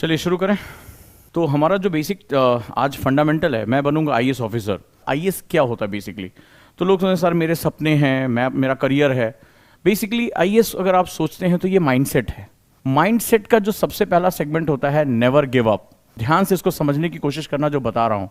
चलिए शुरू करें। तो हमारा जो बेसिक आज फंडामेंटल है, मैं बनूंगा आईएएस ऑफिसर। आईएएस क्या होता है बेसिकली? तो लोग सोचते हैं सर मेरे सपने हैं, मैं मेरा करियर है। बेसिकली आईएएस अगर आप सोचते हैं तो ये माइंडसेट है। माइंडसेट का जो सबसे पहला सेगमेंट होता है नेवर गिव अप। ध्यान से इसको समझने की कोशिश करना जो बता रहा हूँ।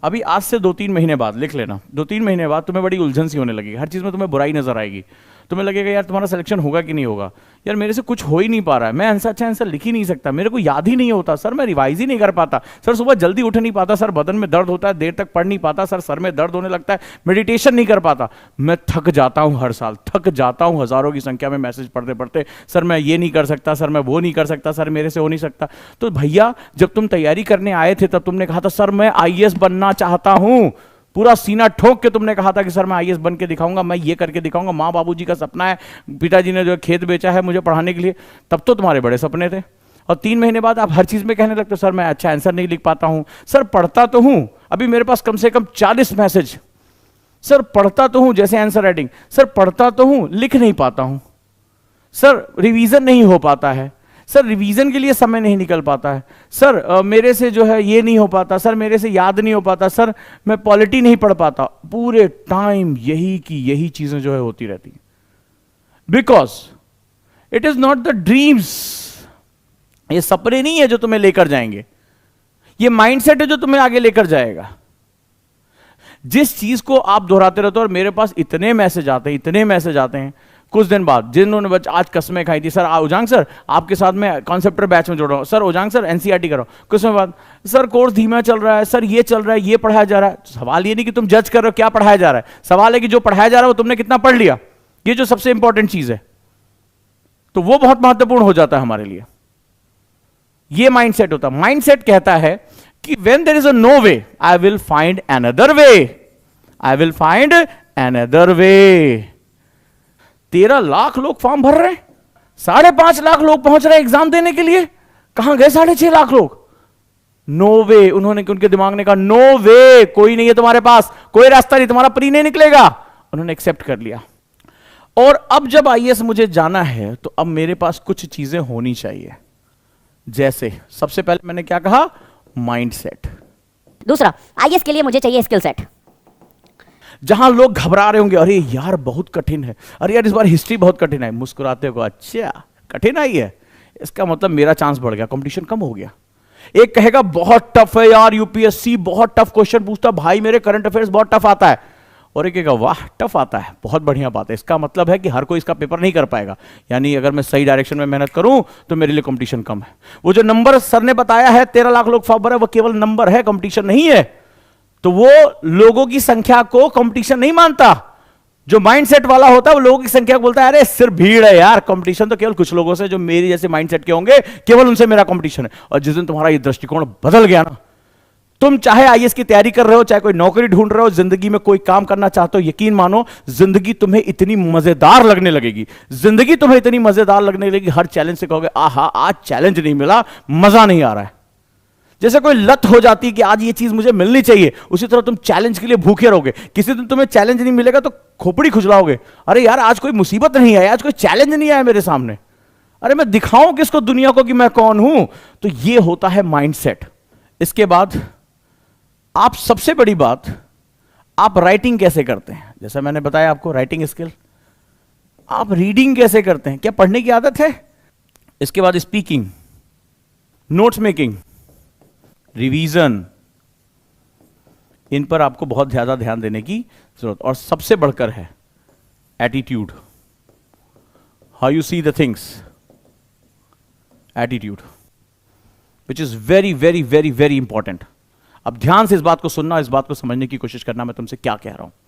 अभी आज से 2-3 महीने बाद लिख लेना, 2-3 महीने बाद तुम्हें बड़ी उलझन सी होने लगेगी, हर चीज़ में तुम्हें बुराई नजर आएगी। तुम्हें लगेगा यार तुम्हारा सिलेक्शन होगा कि नहीं होगा, यार मेरे से कुछ हो ही नहीं पा रहा है, मैं आंसर अच्छा आंसर लिख ही नहीं सकता, मेरे को याद ही नहीं होता, सर मैं रिवाइज ही नहीं कर पाता, सर सुबह जल्दी उठ नहीं पाता, सर बदन में दर्द होता है, देर तक पढ़ नहीं पाता, सर में दर्द होने लगता है, मेडिटेशन नहीं कर पाता। मैं थक जाता हूं, हर साल थक जाता हूं, हजारों की संख्या में मैसेज पढ़ते पढ़ते, सर मैं ये नहीं कर सकता, सर मैं वो नहीं कर सकता, सर मेरे से हो नहीं सकता। तो भैया जब तुम तैयारी करने आए थे तब तुमने कहा था सर मैं आईएएस बनना चाहता हूं, पूरा सीना ठोक के तुमने कहा था कि सर मैं आईएएस बन के दिखाऊंगा, मैं ये करके दिखाऊंगा, माँ बाबूजी का सपना है, पिताजी ने जो खेत बेचा है मुझे पढ़ाने के लिए। तब तो तुम्हारे बड़े सपने थे। और 3 महीने बाद आप हर चीज में कहने लगते हो सर मैं अच्छा आंसर नहीं लिख पाता हूं। सर पढ़ता तो हूं, अभी मेरे पास कम से कम 40 मैसेज, सर पढ़ता तो हूं जैसे आंसर राइटिंग, सर पढ़ता तो हूं लिख नहीं पाता हूं, सर रिवीजन नहीं हो पाता है, सर रिवीजन के लिए समय नहीं निकल पाता है, सर मेरे से जो है ये नहीं हो पाता, सर मेरे से याद नहीं हो पाता, सर मैं पॉलिटी नहीं पढ़ पाता। पूरे टाइम यही की यही चीजें जो है होती रहती हैं। Because it is not the dreams, ये सपने नहीं है जो तुम्हें लेकर जाएंगे, ये माइंडसेट है जो तुम्हें आगे लेकर जाएगा। जिस चीज को आप दोहराते रहते हो, और मेरे पास इतने मैसेज आते हैं, इतने मैसेज आते हैं कुछ दिन बाद, जिन्होंने आज कसमें खाई थी, सर उजांग सर आपके साथ में कॉन्सेप्टर बैच में जुड़ रहा हूं, सर उजांग सर एनसीईआरटी करो, कुछ समय बाद सर कोर्स धीमा चल रहा है, सर ये चल रहा है, ये पढ़ाया जा रहा है। सवाल ये नहीं कि तुम जज कर रहे हो क्या पढ़ाया जा रहा है, सवाल है कि जो पढ़ाया जा रहा है वो तुमने कितना पढ़ लिया, ये जो सबसे इंपॉर्टेंट चीज है। तो वो बहुत महत्वपूर्ण हो जाता है हमारे लिए। ये माइंडसेट होता है। माइंडसेट कहता है कि when there is a no way I will find another way, I will find another way. 13 lakh लोग फॉर्म भर रहे हैं, 5.5 लाख लोग पहुंच रहे हैं एग्जाम देने के लिए, कहां गए 6.5 लाख लोग? नो वे, उन्होंने उनके दिमाग ने कहा नो वे, कोई नहीं है तुम्हारे पास, कोई रास्ता नहीं, तुम्हारा प्री नहीं निकलेगा। उन्होंने एक्सेप्ट कर लिया। और अब जब आईएएस मुझे जाना है तो अब मेरे पास कुछ चीजें होनी चाहिए। जैसे सबसे पहले मैंने क्या कहा, माइंडसेट। दूसरा, आईएएस के लिए मुझे चाहिए स्किल सेट। जहां लोग घबरा रहे होंगे, अरे यार बहुत कठिन है, अरे यार इस बार हिस्ट्री बहुत कठिन है, मुस्कुराते हो अच्छा कठिन आई है, इसका मतलब मेरा चांस बढ़ गया, कंपटीशन कम हो गया। एक कहेगा बहुत टफ है यार, यूपीएससी बहुत टफ क्वेश्चन पूछता, भाई मेरे करंट अफेयर्स बहुत टफ आता है। और एक कहेगा वाह टफ आता है, बहुत बढ़िया बात है, इसका मतलब है कि हर कोई इसका पेपर नहीं कर पाएगा, यानी अगर मैं सही डायरेक्शन में मेहनत करूं तो मेरे लिए कंपटीशन कम है। वो जो नंबर सर ने बताया है 13 लाख लोग फॉर्म भरे, वो केवल नंबर है, कंपटीशन नहीं है। तो वो लोगों की संख्या को कंपटीशन नहीं मानता। जो माइंडसेट वाला होता है वो लोगों की संख्या को बोलता है अरे सिर्फ भीड़ है यार, कंपटीशन तो केवल कुछ लोगों से जो मेरी जैसे माइंडसेट के होंगे, केवल उनसे मेरा कंपटीशन है। और जिस दिन तुम्हारा ये दृष्टिकोण बदल गया ना, तुम चाहे आईएएस की तैयारी कर रहे हो, चाहे कोई नौकरी ढूंढ रहे हो, जिंदगी में कोई काम करना चाहते हो, यकीन मानो जिंदगी तुम्हें इतनी मजेदार लगने लगेगी, जिंदगी तुम्हें इतनी मजेदार लगने लगेगी, हर चैलेंज से कहोगे आहा आज चैलेंज नहीं मिला, मजा नहीं आ रहा है। जैसे कोई लत हो जाती है कि आज ये चीज मुझे मिलनी चाहिए, उसी तरह तुम चैलेंज के लिए भूखे रहोगे। किसी दिन तुम्हें चैलेंज नहीं मिलेगा तो खोपड़ी खुजलाओगे, अरे यार आज कोई मुसीबत नहीं आई, आज कोई चैलेंज नहीं आया मेरे सामने, अरे मैं दिखाऊं किसको दुनिया को कि मैं कौन हूं। तो ये होता है माइंडसेट। इसके बाद आप सबसे बड़ी बात, आप राइटिंग कैसे करते हैं, जैसा मैंने बताया आपको राइटिंग स्किल। आप रीडिंग कैसे करते हैं, क्या पढ़ने की आदत है? इसके बाद स्पीकिंग, नोट्स मेकिंग, रिवीजन, इन पर आपको बहुत ज्यादा ध्यान देने की जरूरत। और सबसे बढ़कर है attitude, how you see the things, attitude which is very very very very important. अब ध्यान से इस बात को सुनना, इस बात को समझने की कोशिश करना मैं तुमसे क्या कह रहा हूं।